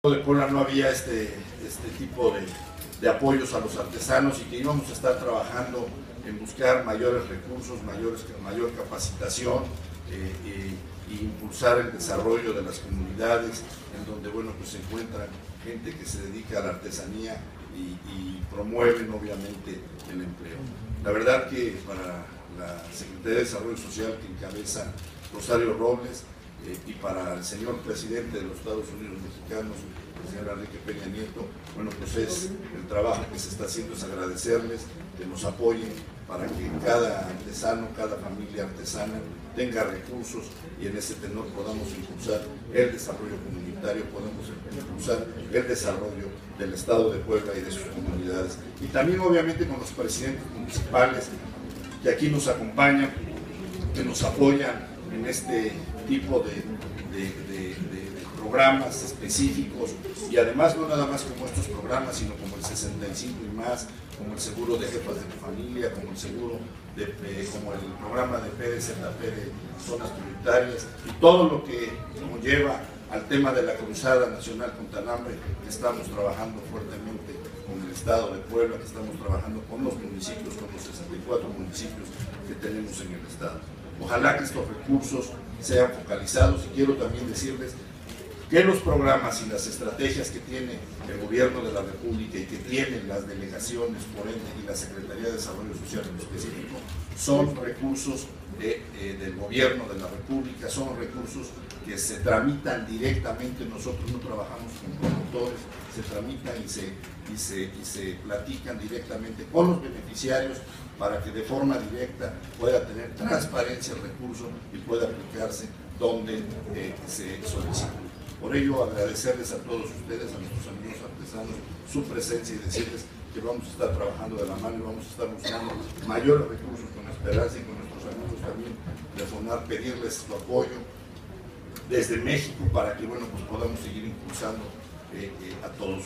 de Puebla no había este tipo de apoyos a los artesanos y que íbamos a estar trabajando en buscar mayores recursos, mayor capacitación e impulsar el desarrollo de las comunidades en donde pues se encuentran gente que se dedica a la artesanía y promueven obviamente el empleo. La verdad que para la Secretaría de Desarrollo Social que encabeza Rosario Robles, y para el señor presidente de los Estados Unidos mexicanos, el señor Enrique Peña Nieto, pues es el trabajo que se está haciendo, es agradecerles que nos apoyen para que cada artesano, cada familia artesana tenga recursos y en ese tenor podamos impulsar el desarrollo comunitario, podamos impulsar el desarrollo del Estado de Puebla y de sus comunidades. Y también obviamente con los presidentes municipales que aquí nos acompañan, que nos apoyan en este tipo de programas específicos y además no nada más como estos programas, sino como el 65 y más, como el seguro de jefas de familia, como el seguro como el programa de PDZP de zonas prioritarias y todo lo que conlleva al tema de la Cruzada Nacional contra el Hambre, que estamos trabajando fuertemente con el Estado de Puebla, que estamos trabajando con los municipios, con los 64 municipios que tenemos en el Estado. Ojalá que estos recursos sean focalizados y quiero también decirles que los programas y las estrategias que tiene el Gobierno de la República y que tienen las delegaciones, por ende, y la Secretaría de Desarrollo Social en específico, son recursos del Gobierno de la República, son recursos que se tramitan directamente, nosotros no trabajamos con promotores, se tramitan y se platican directamente con los beneficiarios para que de forma directa pueda tener transparencia el recurso y pueda aplicarse donde se solicita. Por ello, agradecerles a todos ustedes, a nuestros amigos artesanos, su presencia y decirles que vamos a estar trabajando de la mano y vamos a estar buscando mayores recursos con Esperanza y con nuestros amigos también de FONAR, pedirles su apoyo desde México para que pues podamos seguir impulsando a todos.